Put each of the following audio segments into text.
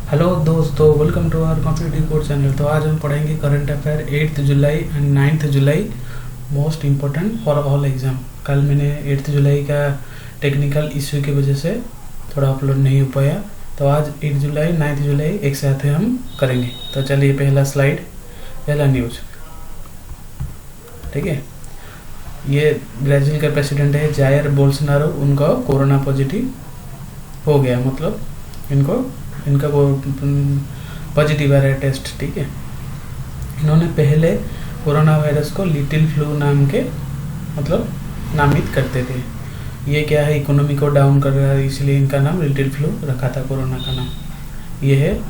Hello दोस्तों, welcome to our competitive course channel. तो आज हम पढ़ेंगे करंट अफेयर 8 जुलाई एंड 9 जुलाई, most important for all exam. कल मैंने 8 जुलाई का टेक्निकल इश्यू की वजह से थोड़ा अपलोड नहीं हो पाया, तो आज 8 जुलाई 9 जुलाई एक साथ हम करेंगे। तो चलिए, पहला स्लाइड, पहला न्यूज़। ठीक है, ये ब्राज़ील का प्रेसिडेंट है जायर बोल्सोनारो, उनका कोरोना पॉजिटिव हो गया, मतलब इनका वो पॉजिटिव आ रहा है टेस्ट। ठीक है, इन्होंने पहले कोरोना वायरस को लिटिल फ्लू नाम के मतलब नामित करते थे। ये क्या है, इकोनॉमी को डाउन कर रहा है, इसलिए इनका नाम लिटिल फ्लू रखा था कोरोना का नाम। ये है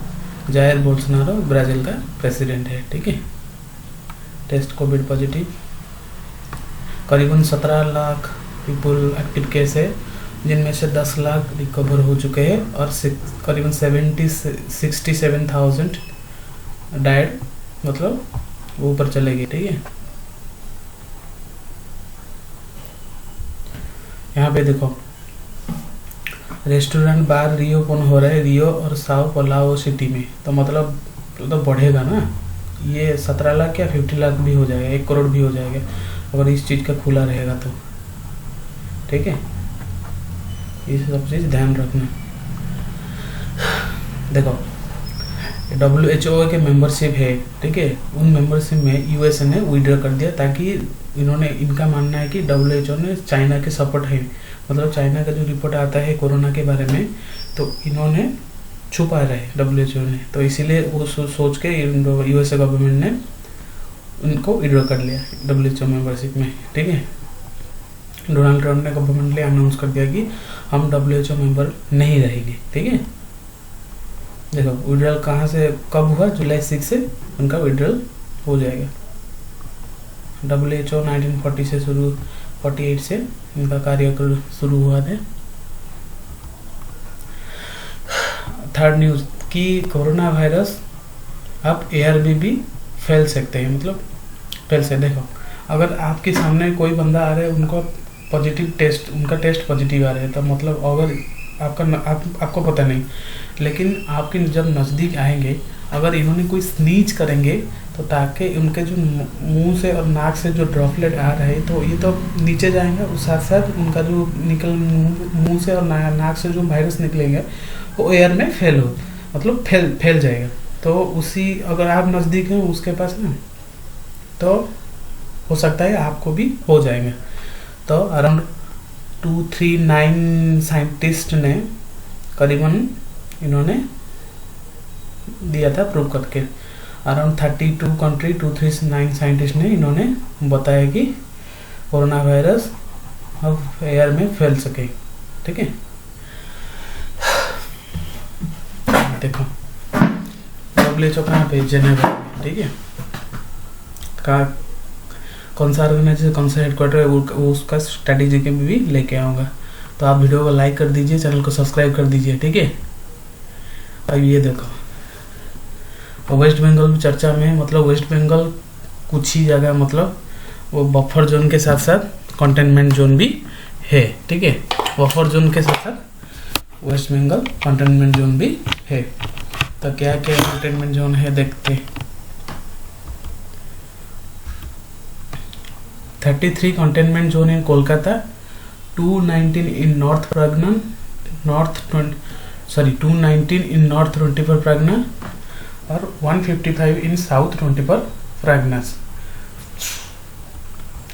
जायर बोल्सोनारो, ब्राज़ील का प्रेसिडेंट है। ठीक है, टेस्ट कोविड पॉजिटिव। करीबन 17 लाख पीपल एक्टिव केस है, जिनमें से 10 लाख रिकवर हो चुके हैं और करीबन 67,000 डाइड, मतलब वो ऊपर चले गए। ठीक है, यहाँ पे देखो, रेस्टोरेंट बार रीओपन हो रहे हैं रियो और साओ पलाओ सिटी में। तो मतलब तो बढ़ेगा ना, ये 17 लाख या 50 लाख भी हो जाएगा, 1 करोड़ भी हो जाएगा अगर इस चीज़ का खुला रहेगा तो। ठीक है, ये सब चीज़ ध्यान रखना। देखो, WHO के मेंबरशिप है, ठीक है, उन मेंबरशिप में यूएसए ने विड्रॉ कर दिया, ताकि इनका मानना है कि WHO ने चाइना के सपोर्ट है, मतलब चाइना का जो रिपोर्ट आता है कोरोना के बारे में, तो इन्होंने छुपा रहे WHO ने, तो इसीलिए वो सोच के यूएसए गवर्नमेंट ने उनको विड्रॉ कर लिया WHO मेंबरशिप में। ठीक है, डोनाल्ड ट्रंप ने गवर्नमेंटली अनाउंस कर दिया कि हम WHO मेंबर नहीं रहेंगे। ठीक है, देखो विड्रॉल कहाँ से कब हुआ, जुलाई 6 से उनका विड्रॉल हो जाएगा। WHO 1940 से 48 से इनका कार्यकाल शुरू हुआ था। थर्ड न्यूज़ कि कोरोना वायरस अब एयर में भी फैल सकते हैं, मतलब फैल से। देखो, अगर आपके सामने कोई बंदा आ रहा है, उनका उनका टेस्ट पॉजिटिव आ रहा है, तो मतलब अगर आपको पता नहीं, लेकिन आपके जब नज़दीक आएंगे, अगर इन्होंने कोई स्नीज करेंगे, तो ताकि उनके जो मुंह से और नाक से जो ड्रॉपलेट आ रहे हैं, तो ये तो नीचे जाएंगे, उस साथ साथ उनका जो मुंह से और नाक से जो वायरस निकलेंगे वो एयर में मतलब फैल जाएगा। तो उसी अगर आप नज़दीक हैं उसके पास ना, तो हो सकता है आपको भी हो जाएगा। तो अराउंड 239 साइंटिस्ट ने करीबन इन्होंने दिया था प्रूव करके। अराउंड 32 कंट्री 239 साइंटिस्ट ने इन्होंने बताया कि कोरोना वायरस अब एयर में फैल सके। ठीक है, देखो WHO कहाँ पे, जेनेवा। ठीक है, कौन सा ऑर्गेनाइजेशन, कौन सा हेडक्वार्टर है, वो उसका स्ट्रैटेजी के भी लेके आऊँगा। तो आप वीडियो को लाइक कर दीजिए, चैनल को सब्सक्राइब कर दीजिए। ठीक है, अब ये देखो, वेस्ट बंगाल भी चर्चा में है, मतलब वेस्ट बंगाल कुछ ही जगह मतलब वो बफर जोन के साथ साथ कंटेनमेंट जोन भी है। ठीक है, बफर जोन के साथ साथ वेस्ट बंगाल कंटेनमेंट जोन भी है। तो क्या क्या कंटेनमेंट जोन है देखते हैं। 33 कंटेनमेंट जोन इन कोलकाता, 219 इन नॉर्थ परगना, 219 इन नॉर्थ 24 परगना और 155 इन साउथ 24 परगनास।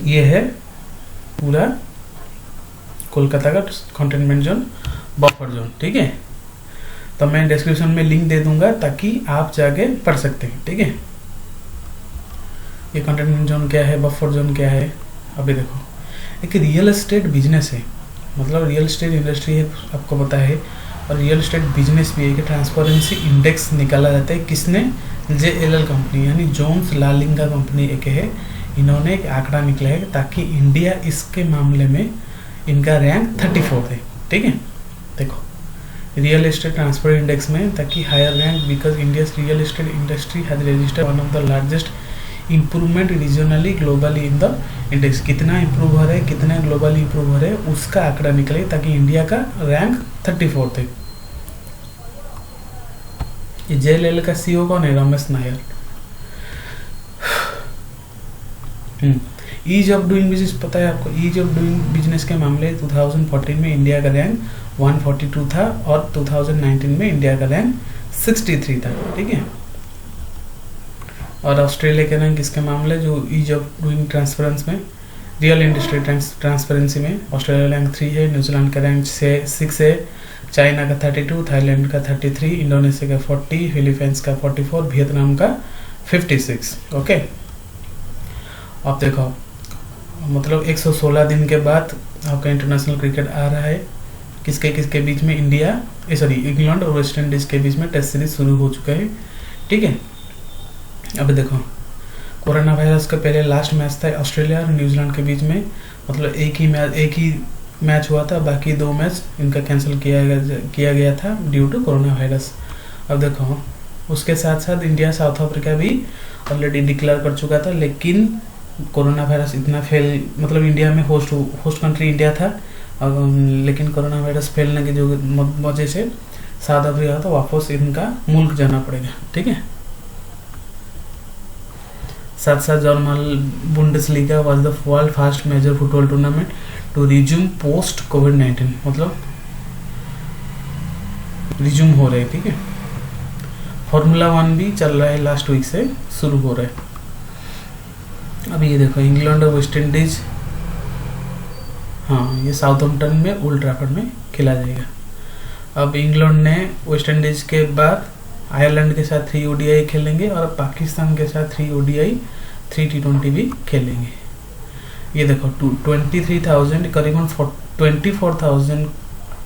ये है पूरा कोलकाता का कंटेनमेंट जोन, बफर जोन। ठीक है, तो मैं डिस्क्रिप्शन में लिंक दे दूंगा ताकि आप जाके पढ़ सकते हैं। ठीक है, ये कंटेनमेंट जोन क्या है, बफर जोन क्या है। अभी देखो, एक रियल एस्टेट बिजनेस है, मतलब रियल एस्टेट इंडस्ट्री है, आपको पता है, और रियल एस्टेट बिजनेस भी है कि ट्रांसपेरेंसी इंडेक्स निकाला जाता है। किसने, JLL कंपनी, यानी जोन्स लालिंगा कंपनी एक है, इन्होंने एक आंकड़ा निकला है ताकि इंडिया इसके मामले में इनका रैंक 34 है। ठीक है, देखो रियल एस्टेट ट्रांसफर इंडेक्स में, ताकि higher rank because India's real estate industry has registered one of the largest improvement regionally globally in the index. कितना इम्प्रूव हो रहा है, कितना ग्लोबली इम्प्रूव हो रहा है, उसका आंकड़ा निकले, ताकि इंडिया का रैंक 34 थे। ये JLL का CEO कौन है? Ramesh Nair. Ease of doing business पता है आपको? ईज ऑफ डूइंग बिजनेस के मामले 2014 में इंडिया का रैंक 142 था और 2019 में इंडिया का रैंक 63 था, ठीक है। और ऑस्ट्रेलिया के रैंक इसके मामले जो ईज ऑफ डूइंग ट्रांसफरेंस में, रियल इंडस्ट्री ट्रांसपेरेंसी में ऑस्ट्रेलिया रैंक 3 है, न्यूजीलैंड का रैंक 6 है, चाइना का 32, थाईलैंड का 33, इंडोनेशिया का 40, फिलीपींस का 44, वियतनाम का 56। ओके, अब देखो मतलब 116 दिन के बाद आपका इंटरनेशनल क्रिकेट आ रहा है। किसके किसके बीच में? इंग्लैंड और वेस्ट इंडीज के बीच में टेस्ट सीरीज शुरू हो चुका है, ठीक है। अब देखो कोरोना वायरस का पहले लास्ट मैच था ऑस्ट्रेलिया और न्यूजीलैंड के बीच में, मतलब एक ही मैच हुआ था, बाकी 2 मैच इनका कैंसिल किया गया था ड्यू टू कोरोना वायरस। अब देखो उसके साथ साथ इंडिया साउथ अफ्रीका भी ऑलरेडी डिक्लेयर कर चुका था, लेकिन कोरोना वायरस इतना मतलब इंडिया में होस्ट कंट्री इंडिया था, लेकिन कोरोना वायरस फैलने की जो वजह से साउथ अफ्रीका तो वापस इनका मुल्क जाना पड़ेगा, ठीक है। साथ साथ German Bundesliga was the world first major football tournament to resume post कोविड-19, मतलब रिज्यूम हो रहे, ठीक है। फार्मूला 1 भी चल रहा है, लास्ट वीक से शुरू हो रहा है। अब ये देखो इंग्लैंड और वेस्ट इंडीज, हाँ ये साउथहैम्पटन में ओल्ड ट्रैफर्ड में खेला जाएगा। अब इंग्लैंड ने वेस्ट इंडीज के बाद आयरलैंड के साथ 3 ODI खेलेंगे और पाकिस्तान के साथ 3 ODI 3 T20 भी खेलेंगे। ये देखो 23,000 करीबन 24,000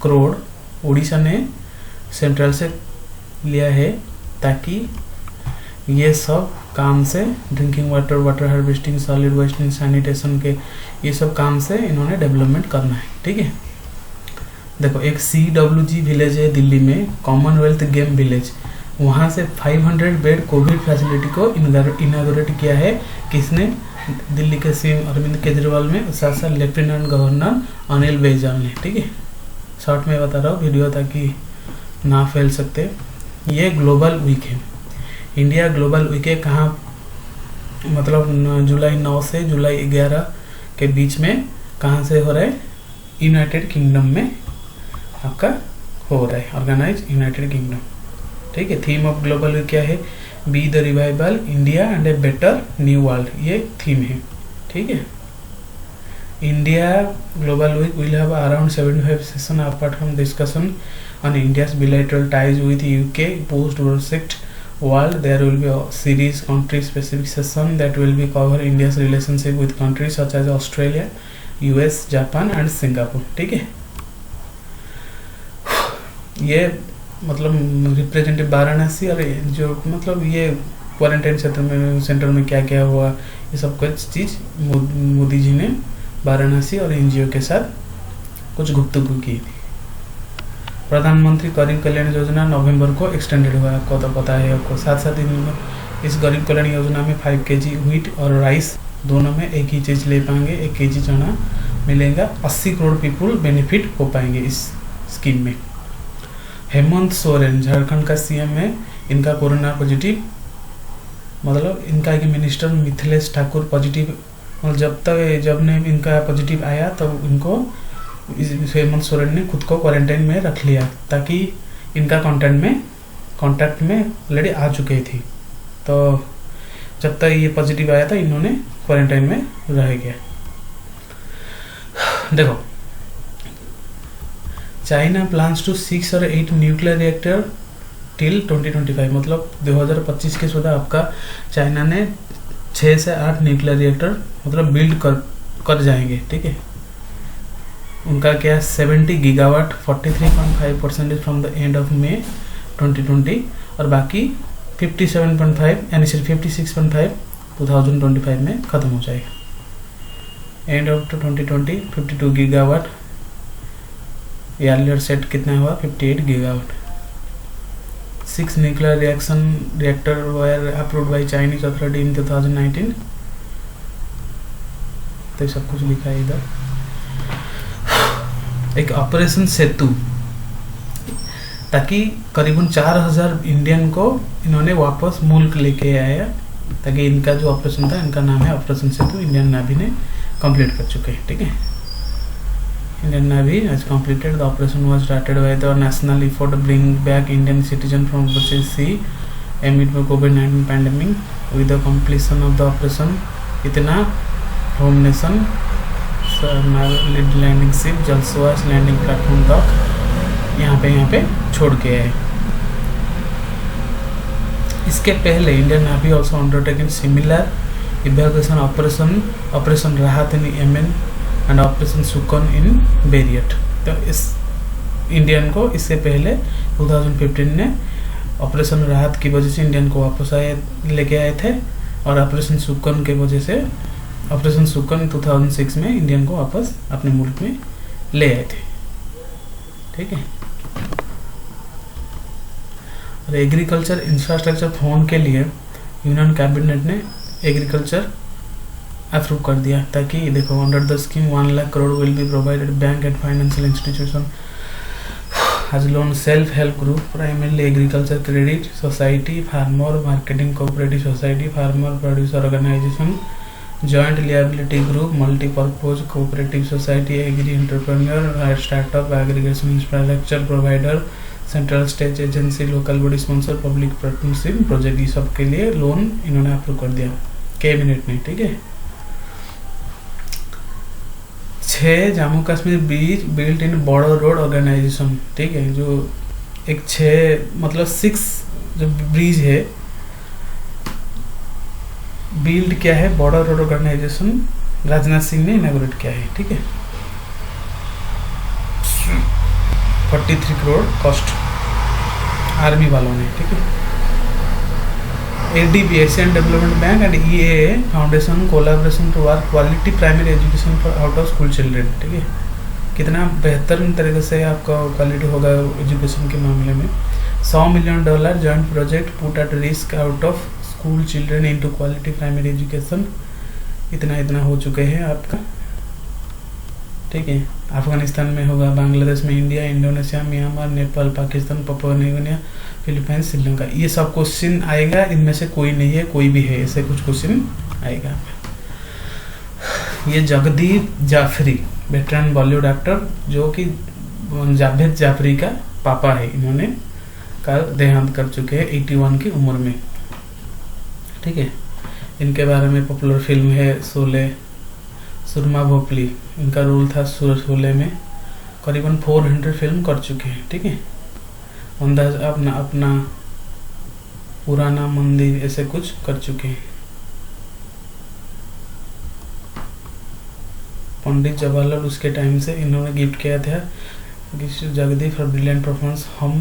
करोड़ उड़ीसा ने सेंट्रल से लिया है, ताकि ये सब काम से drinking water harvesting, solid waste sanitation के ये सब काम से इन्होंने डेवलपमेंट करना है, ठीक है। देखो एक CWG विलेज है दिल्ली में, कॉमनवेल्थ गेम विलेज, वहाँ से 500 बेड कोविड फैसिलिटी को इनागोरेट किया है। किसने? दिल्ली के CM अरविंद केजरीवाल में, साथ साथ लेफ्टिनेंट गवर्नर अनिल बैजल ने, ठीक है। शॉर्ट में बता रहा हूँ वीडियो ताकि ना फैल सकते। ये ग्लोबल वीक है, इंडिया ग्लोबल वीक है। कहाँ? मतलब जुलाई 9 से जुलाई 11 के बीच में कहाँ से हो रहा है? यूनाइटेड किंगडम में आपका हो रहा है, ऑर्गेनाइज यूनाइटेड किंगडम, ठीक है। थीम ऑफ ग्लोबल वीक क्या है? Be the revival India and a better new world, ये थीम है, ठीक है। India global week will have around 75 session apart from discussion on India's bilateral ties with UK पोस्ट Brexit world. There will be a series country specific session that will be cover India's relationship with countries such as Australia, US, Japan and Singapore, ठीक है। ये मतलब representative Varanasi और जो मतलब ये quarantine centre में क्या क्या हुआ, ये सब कुछ चीज़ मोदी जी ने वाराणसी और NGO के साथ कुछ गुफ्तगू की थी। प्रधानमंत्री गरीब कल्याण योजना नवंबर को एक्सटेंडेड हुआ, आपको तो पता है आपको। साथ साथ इस गरीब कल्याण योजना में 5 kg व्हीट और राइस दोनों में एक ही चीज़ ले पाएंगे, 1 kg चना मिलेगा। 80 करोड़ पीपुल बेनिफिट हो पाएंगे इस स्कीम में। हेमंत सोरेन झारखंड का CM है, इनका कोरोना पॉजिटिव, मतलब इनका एक मिनिस्टर मिथिलेश ठाकुर पॉजिटिव, मतलब जब ने इनका पॉजिटिव आया तब तो इनको हेमंत सोरेन ने खुद को क्वारंटाइन में रख लिया, ताकि इनका कांटेक्ट में ऑलरेडी आ चुके थी, तो जब तक ये पॉजिटिव आया था इन्होंने क्वारंटाइन में रह गया। देखो चाइना प्लान्स टू 6 और 8 न्यूक्लियर रिएक्टर टिल 2025, मतलब 2025 के सुधा आपका चाइना ने 6 से 8 न्यूक्लियर रिएक्टर मतलब बिल्ड कर जाएंगे, ठीक है। उनका क्या 70 gigawatt 43.5% from the end of May 2020 और बाकी 57.5 यानी सिर्फ 56.5 2025 में ख़त्म हो जाएगा। End of 2020 52 gigawatt, earlier set कितना हुआ 58 gigawatt. 6 nuclear reactor were approved by Chinese authority in 2019, तो सब कुछ लिखा है इधर। एक ऑपरेशन सेतु, ताकि करीबन 4000 इंडियन को इन्होंने वापस मुल्क लेके आया, ताकि इनका जो ऑपरेशन था, इनका नाम है ऑपरेशन सेतु, इंडियन नेवी ने कंप्लीट कर चुके हैं। ठीक है, Indian Navy has completed the operation was started by the national effort bring back Indian citizen from overseas sea amid कोविड-19 pandemic with the completion of the operation इतना home nation landing ship Jalashwa landing platform तक यहाँ पे छोड़ के आए। इसके पहले Indian Navy also undertaken similar evacuation operation Rahat in Yemen and operation सुकन इन बेरियट। तो इस इंडियन को इससे पहले 2015 ने ऑपरेशन राहत की वजह से इंडियन को वापस लेके आए थे, और ऑपरेशन सुकन के वजह से ऑपरेशन सुकन 2006 में इंडियन को वापस अपने मुल्क में ले आए थे। ठीक है, और एग्रीकल्चर इंफ्रास्ट्रक्चर फंड के लिए यूनियन कैबिनेट ने एग्रीकल्चर अप्रूव कर दिया, ताकि देखो under the scheme 1 lakh crore will be provided bank and financial institution has loan self-help group primarily agriculture credit society farmer marketing cooperative society farmer producer organization joint liability group multi-purpose cooperative society agri entrepreneur startup aggregation infrastructure provider central state agency local body sponsor public partnership project, ये सब के लिए loan इन्होंने approve कर दिया cabinet ने। ठीक है, 6 Jammu Kashmir bridge built in border road organisation. ठीक है, जो एक 6 मतलब 6 जो ब्रिज है बिल्ड क्या है, border road organisation Rajnath Singh ने इनॉग्रेट किया है। ठीक है, 43 करोड़ कॉस्ट आर्मी वालों ने। ठीक है, ADB Asian development bank and EAA foundation collaboration to work quality primary education for out of school children. ठीक है, कितना बेहतर तरीके से आपका क्वालिटी होगा एजुकेशन के मामले में। $100 million joint project put at risk out of school children into quality primary education, इतना हो चुके हैं आपका। ठीक है, अफगानिस्तान में होगा, बांग्लादेश में, India, Indonesia, Myanmar, Nepal, Pakistan, Papua new Guinea, Philippines, Sri Lanka. ये सब क्वेश्चन आएगा, इनमें से कोई नहीं है, कोई भी है, ऐसे कुछ क्वेश्चन आएगा। ये जगदीप जाफरी वेटरन बॉलीवुड एक्टर, जो कि जावेद जाफरी का पापा है, इन्होंने का देहांत कर चुके हैं 81 की उम्र में। ठीक है, इनके बारे में पॉपुलर फिल्म है शोले, सुरमा भोपली इनका रोल था शोले में, करीबन 400 फिल्म कर चुके हैं। ठीक है, अंदाज अपना पुराना मंदिर ऐसे कुछ कर चुके हैं। पंडित जवाहरलाल उसके टाइम से इन्होंने गिफ्ट किया था जगदीप फॉर ब्रिलियंट परफॉर्मेंस, हम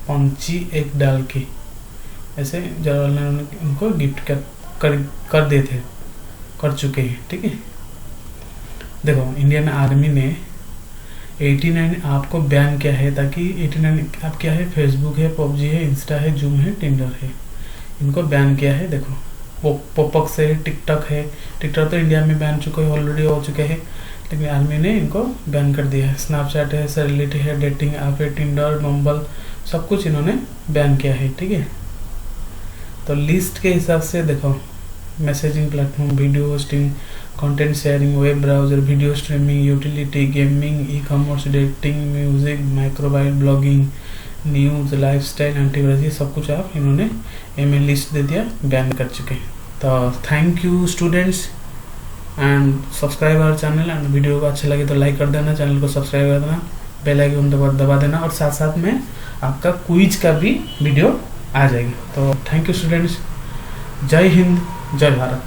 पंची एक डाल के, ऐसे जवाहरलाल ने उनको गिफ्ट कर दिए थे, कर चुके हैं। ठीक है, देखो इंडियन आर्मी ने 89 आपको बैन किया है, ताकि 89 आप क्या है, फेसबुक है, पबजी है, इंस्टा है, जूम है, टिंडर है, इनको बैन किया है। देखो पोपक्स है, टिकटॉक है, टिकटॉक तो इंडिया में बैन चुके हैं, ऑलरेडी हो चुके हैं, लेकिन आर्मी ने इनको बैन कर दिया है। स्नैपचैट है, सेलिब्रिटी है, डेटिंग ऐप है, टिंडर, बम्बल, सब कुछ इन्होंने बैन किया है। ठीक है, तो लिस्ट के हिसाब से देखो messaging platform, video hosting, content sharing, web browser, video streaming, utility, gaming, e commerce, dating, music, microbial, blogging, news, lifestyle, antivirus, ये सब कुछ आप इन्होंने एमए लिस्ट दे दिया, बैन कर चुके हैं। तो thank you students and subscribe our channel, and video को अच्छा लगे तो लाइक कर देना, चैनल को सब्सक्राइब कर देना, बेल आइकन दबा देना, और साथ साथ में आपका क्विज का भी वीडियो आ जाएगी। तो थैंक यू स्टूडेंट्स, जय हिंद, जय भारत।